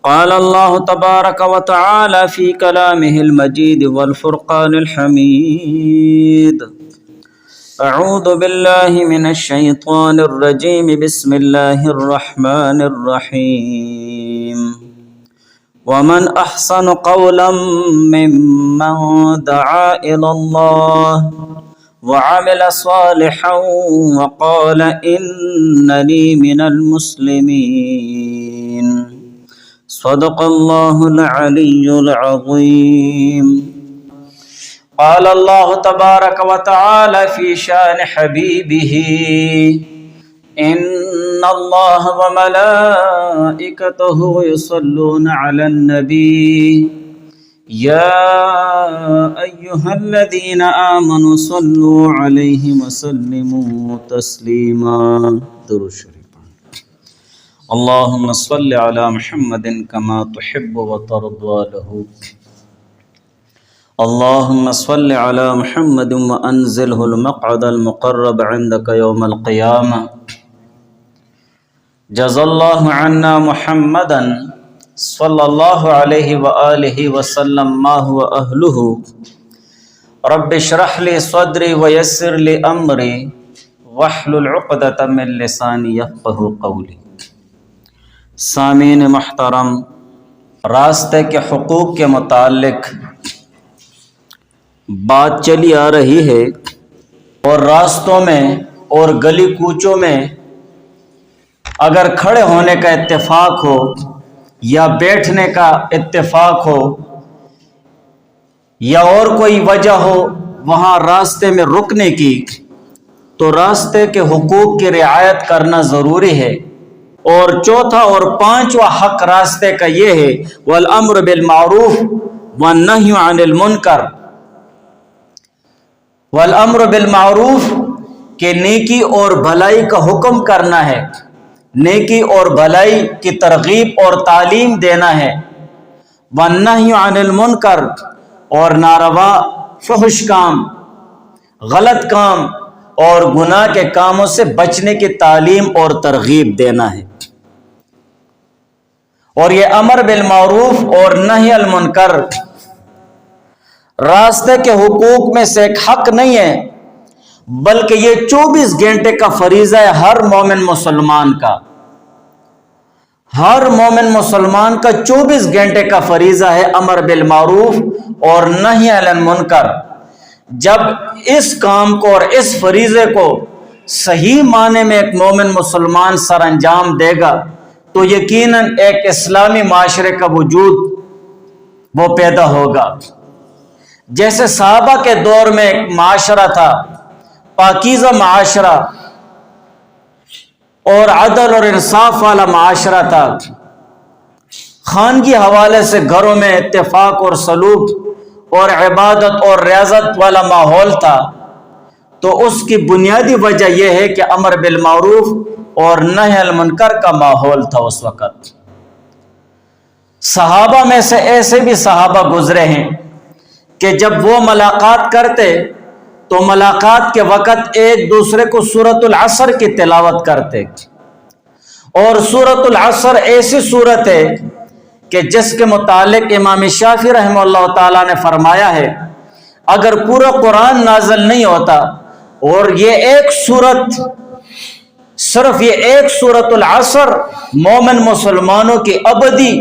قال الله تبارك وتعالى في كلامه المجيد والفرقان الحميد. أعوذ بالله من الشيطان الرجيم. بسم الله الرحمن الرحيم. ومن أحسن قولا ممن دعا إلى الله وعمل صالحا وقال إنني من المسلمين. صدق الله العلي العظيم. قال الله تبارك وتعالى في شان حبيبه إن الله وملائكته يصلون على النبي يا أيها الذين آمنوا صلوا عليه وسلموا تسليما. درود شریف. اللهم صل على محمد كما تحب وترضى له. اللهم صل على محمد وأنزله المقعد المقرب عندك يوم القيامة. جزا الله عنا محمدا صلى الله عليه وآله وسلم ما هو أهله. رب اشرح لي صدري ويسر لي أمري واحلل عقدة من لساني يفقهوا قولي. سامعین محترم، راستے کے حقوق کے متعلق بات چلی آ رہی ہے، اور راستوں میں اور گلی کوچوں میں اگر کھڑے ہونے کا اتفاق ہو یا بیٹھنے کا اتفاق ہو یا اور کوئی وجہ ہو وہاں راستے میں رکنے کی، تو راستے کے حقوق کی رعایت کرنا ضروری ہے. اور چوتھا اور پانچواں حق راستے کا یہ ہے والامر بالمعروف والنہی عن المنکر. والامر بالمعروف کہ نیکی اور بھلائی کا حکم کرنا ہے، نیکی اور بھلائی کی ترغیب اور تعلیم دینا ہے. والنہی عن المنکر اور ناروا فحش کام، غلط کام اور گناہ کے کاموں سے بچنے کی تعلیم اور ترغیب دینا ہے. اور یہ امر بالمعروف اور نہی المنکر راستے کے حقوق میں سے ایک حق نہیں ہے، بلکہ یہ 24 گھنٹے کا فریضہ ہے ہر مومن مسلمان کا. ہر مومن مسلمان کا 24 گھنٹے کا فریضہ ہے امر بالمعروف اور نہی عن المنکر. جب اس کام کو اور اس فریضے کو صحیح معنی میں ایک مومن مسلمان سر انجام دے گا تو یقیناً ایک اسلامی معاشرے کا وجود وہ پیدا ہوگا. جیسے صحابہ کے دور میں ایک معاشرہ تھا، پاکیزہ معاشرہ اور عدل اور انصاف والا معاشرہ تھا. خانگی حوالے سے گھروں میں اتفاق اور سلوک اور عبادت اور ریاضت والا ماحول تھا. تو اس کی بنیادی وجہ یہ ہے کہ امر بالمعروف اور نہی عن المنکر کا ماحول تھا اس وقت. صحابہ میں سے ایسے بھی صحابہ گزرے ہیں کہ جب وہ ملاقات کرتے تو ملاقات کے وقت ایک دوسرے کو سورۃ العصر کی تلاوت کرتے. اور سورۃ العصر ایسی سورت ہے کہ جس کے متعلق امام شافعی رحمہ اللہ تعالیٰ نے فرمایا ہے اگر پورا قرآن نازل نہیں ہوتا اور یہ ایک سورت، صرف یہ ایک سورۃ العصر مومن مسلمانوں کی ابدی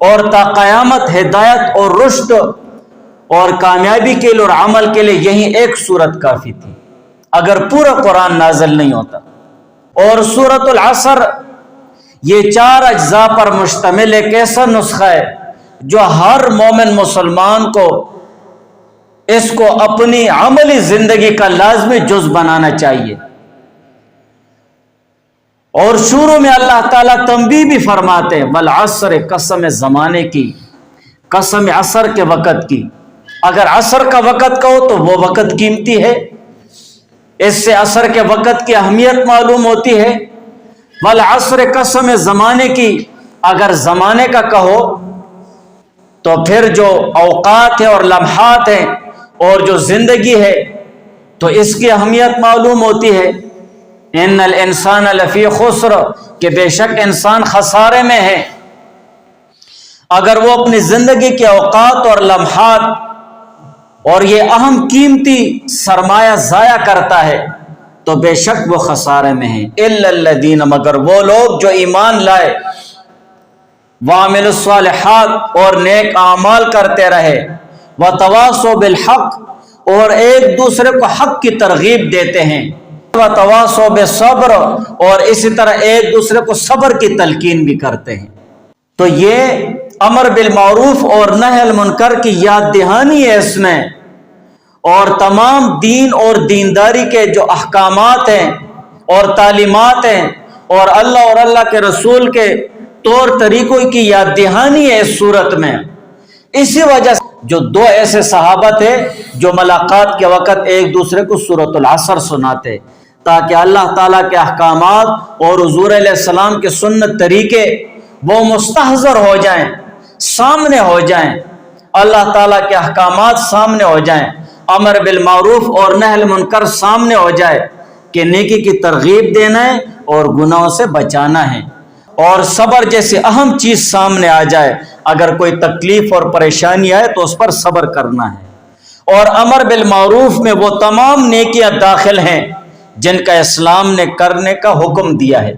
اور تا قیامت ہدایت اور رشد اور کامیابی کے لیے اور عمل کے لیے یہی ایک سورت کافی تھی اگر پورا قرآن نازل نہیں ہوتا. اور سورۃ العصر یہ 4 اجزاء پر مشتمل ایک ایسا نسخہ ہے جو ہر مومن مسلمان کو اس کو اپنی عملی زندگی کا لازمی جز بنانا چاہیے. اور شروع میں اللہ تعالیٰ تنبیہ بھی فرماتے ہیں والعصر، قسم زمانے کی، قسم عصر کے وقت کی. اگر عصر کا وقت کہو تو وہ وقت قیمتی ہے، اس سے عصر کے وقت کی اہمیت معلوم ہوتی ہے. والعصر، قسم زمانے کی، اگر زمانے کا کہو تو پھر جو اوقات ہیں اور لمحات ہیں اور جو زندگی ہے تو اس کی اہمیت معلوم ہوتی ہے. ان الانسان لفی خسر، کہ بے شک انسان خسارے میں ہے. اگر وہ اپنی زندگی کے اوقات اور لمحات اور یہ اہم قیمتی سرمایہ ضائع کرتا ہے تو بے شک وہ خسارے میں ہیں۔ الا الذین، مگر وہ لوگ جو ایمان لائے، وعملوا الصالحات اور نیک اعمال کرتے رہے، وتواصوا بالحق اور ایک دوسرے کو حق کی ترغیب دیتے ہیں، وتواصوا بالصبر اور اسی طرح ایک دوسرے کو صبر کی تلقین بھی کرتے ہیں۔ تو یہ امر بالمعروف اور نہی عن المنکر کی یاد دہانی ہے اس میں، اور تمام دین اور دینداری کے جو احکامات ہیں اور تعلیمات ہیں اور اللہ کے رسول کے طور طریقوں کی یاد دہانی ہے اس صورت میں۔ اسی وجہ سے جو دو ایسے صحابہ تھے جو ملاقات کے وقت ایک دوسرے کو سورۃ العصر سناتے، تاکہ اللہ تعالیٰ کے احکامات اور حضور علیہ السلام کے سنت طریقے وہ مستحضر ہو جائیں، سامنے ہو جائیں، اللہ تعالیٰ کے احکامات سامنے ہو جائیں، امر بالمعروف اور نہی عن المنکر سامنے ہو جائے کہ نیکی کی ترغیب دینا ہے اور گناہوں سے بچانا ہے، اور صبر جیسی اہم چیز سامنے آ جائے، اگر کوئی تکلیف اور پریشانی آئے تو اس پر صبر کرنا ہے۔ اور امر بالمعروف میں وہ تمام نیکیاں داخل ہیں جن کا اسلام نے کرنے کا حکم دیا ہے۔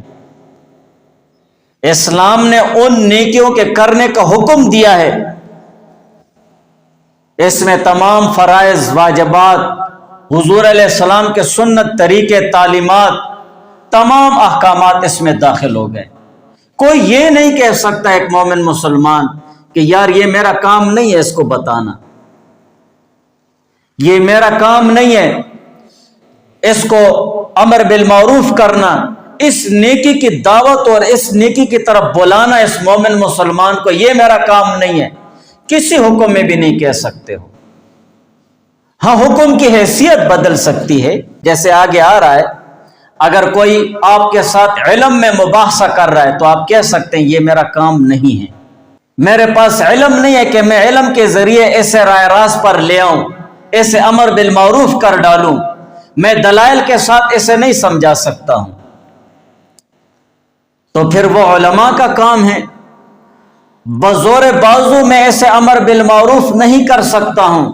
اسلام نے ان نیکیوں کے کرنے کا حکم دیا ہے، اس میں تمام فرائض، واجبات، حضور علیہ السلام کے سنت طریقے، تعلیمات، تمام احکامات اس میں داخل ہو گئے۔ کوئی یہ نہیں کہہ سکتا ایک مومن مسلمان کہ یار یہ میرا کام نہیں ہے اس کو بتانا، یہ میرا کام نہیں ہے اس کو امر بالمعروف کرنا، اس نیکی کی دعوت اور اس نیکی کی طرف بلانا اس مومن مسلمان کو، یہ میرا کام نہیں ہے، کسی حکم میں بھی نہیں کہہ سکتے ہو۔ ہاں حکم کی حیثیت بدل سکتی ہے، جیسے آگے آ رہا ہے، اگر کوئی آپ کے ساتھ علم میں مباحثہ کر رہا ہے تو آپ کہہ سکتے ہیں یہ میرا کام نہیں ہے، میرے پاس علم نہیں ہے کہ میں علم کے ذریعے اسے رائے راست پر لے آؤں، اسے امر بالمعروف کر ڈالوں، میں دلائل کے ساتھ اسے نہیں سمجھا سکتا ہوں، تو پھر وہ علماء کا کام ہے۔ بزور بازو میں ایسے امر بالمعروف نہیں کر سکتا ہوں،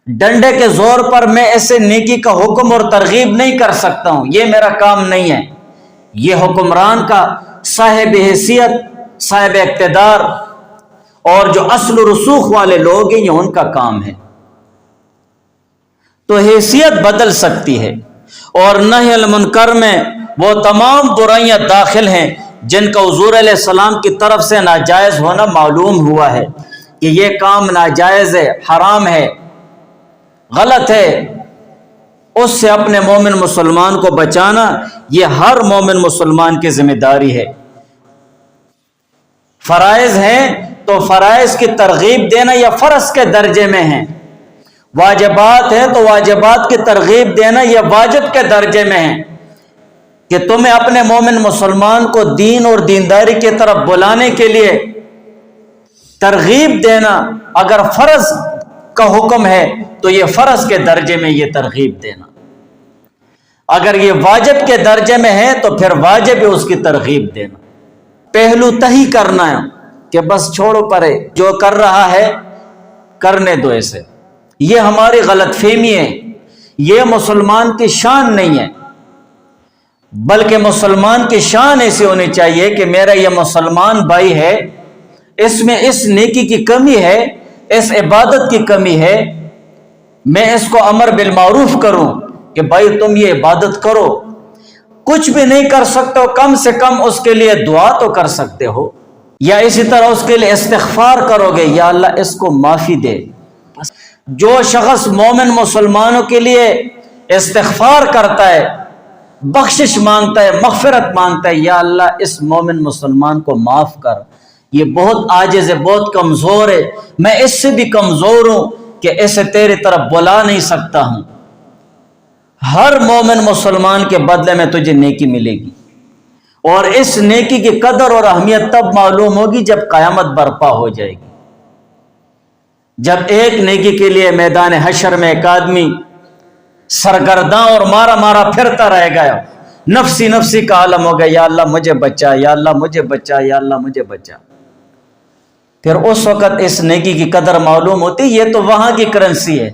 ڈنڈے کے زور پر میں ایسے نیکی کا حکم اور ترغیب نہیں کر سکتا ہوں، یہ میرا کام نہیں ہے، یہ حکمران کا، صاحب حیثیت، صاحب اقتدار اور جو اصل و رسوخ والے لوگ ہیں یہ ان کا کام ہے۔ تو حیثیت بدل سکتی ہے، اور نہی عن المنکر میں وہ تمام برائیاں داخل ہیں جن کا حضور علیہ السلام کی طرف سے ناجائز ہونا معلوم ہوا ہے کہ یہ کام ناجائز ہے، حرام ہے، غلط ہے، اس سے اپنے مومن مسلمان کو بچانا یہ ہر مومن مسلمان کی ذمہ داری ہے۔ فرائض ہیں تو فرائض کی ترغیب دینا یہ فرض کے درجے میں ہیں، واجبات ہیں تو واجبات کی ترغیب دینا یہ واجب کے درجے میں ہیں، کہ تمہیں اپنے مومن مسلمان کو دین اور دینداری کی طرف بلانے کے لیے ترغیب دینا اگر فرض کا حکم ہے تو یہ فرض کے درجے میں یہ ترغیب دینا، اگر یہ واجب کے درجے میں ہے تو پھر واجب ہے اس کی ترغیب دینا۔ پہلو تہی کرنا ہے کہ بس چھوڑو پرے، جو کر رہا ہے کرنے دو اسے، یہ ہماری غلط فہمی ہے، یہ مسلمان کی شان نہیں ہے، بلکہ مسلمان کی شان ایسی ہونی چاہیے کہ میرا یہ مسلمان بھائی ہے، اس میں اس نیکی کی کمی ہے، اس عبادت کی کمی ہے، میں اس کو امر بالمعروف کروں کہ بھائی تم یہ عبادت کرو، کچھ بھی نہیں کر سکتے ہو کم سے کم اس کے لیے دعا تو کر سکتے ہو، یا اسی طرح اس کے لیے استغفار کرو گے، یا اللہ اس کو معافی دے۔ جو شخص مومن مسلمانوں کے لیے استغفار کرتا ہے، بخشش مانگتا ہے، مغفرت مانگتا ہے، یا اللہ اس مومن مسلمان کو معاف کر، یہ بہت عاجز ہے، بہت کمزور ہے، میں اس سے بھی کمزور ہوں کہ اسے تیری طرف بلا نہیں سکتا ہوں، ہر مومن مسلمان کے بدلے میں تجھے نیکی ملے گی، اور اس نیکی کی قدر اور اہمیت تب معلوم ہوگی جب قیامت برپا ہو جائے گی، جب ایک نیکی کے لیے میدان حشر میں ایک آدمی سرگرداں اور مارا مارا پھرتا رہے گا، نفسی نفسی کا عالم ہوگا، یا اللہ مجھے بچا، یا اللہ مجھے بچا، یا اللہ مجھے بچا۔ پھر اس وقت اس نیکی کی قدر معلوم ہوتی. یہ تو وہاں کی کرنسی ہے.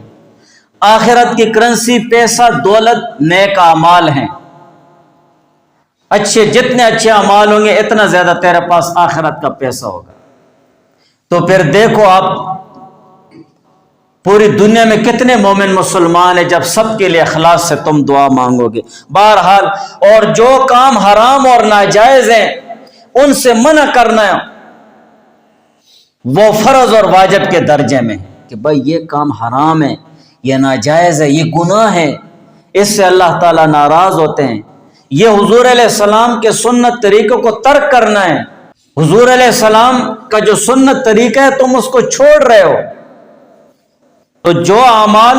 آخرت کی کرنسی پیسہ، دولت، نیک اعمال ہیں. جتنے اچھے اعمال ہوں گے اتنا زیادہ تیرے پاس آخرت کا پیسہ ہوگا. تو پھر دیکھو آپ پوری دنیا میں کتنے مومن مسلمان ہیں جب سب کے لیے اخلاص سے تم دعا مانگو گے. بہرحال اور جو کام حرام اور ناجائز ہیں ان سے منع کرنا وہ فرض اور واجب کے درجے میں کہ بھائی یہ کام حرام ہے، یہ ناجائز ہے، یہ گناہ ہے، اس سے اللہ تعالیٰ ناراض ہوتے ہیں. یہ حضور علیہ السلام کے سنت طریقوں کو ترک کرنا ہے. حضور علیہ السلام کا جو سنت طریقہ ہے تم اس کو چھوڑ رہے ہو. تو جو اعمال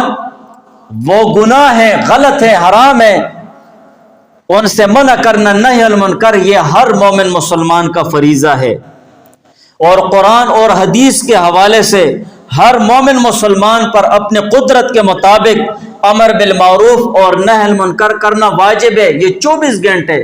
وہ گناہ ہے، غلط ہے، حرام ہے، ان سے منع کرنا، نہی المنکر، یہ ہر مومن مسلمان کا فریضہ ہے. اور قرآن اور حدیث کے حوالے سے ہر مومن مسلمان پر اپنے قدرت کے مطابق امر بالمعروف اور نہی المنکر کرنا واجب ہے. یہ 24 گھنٹے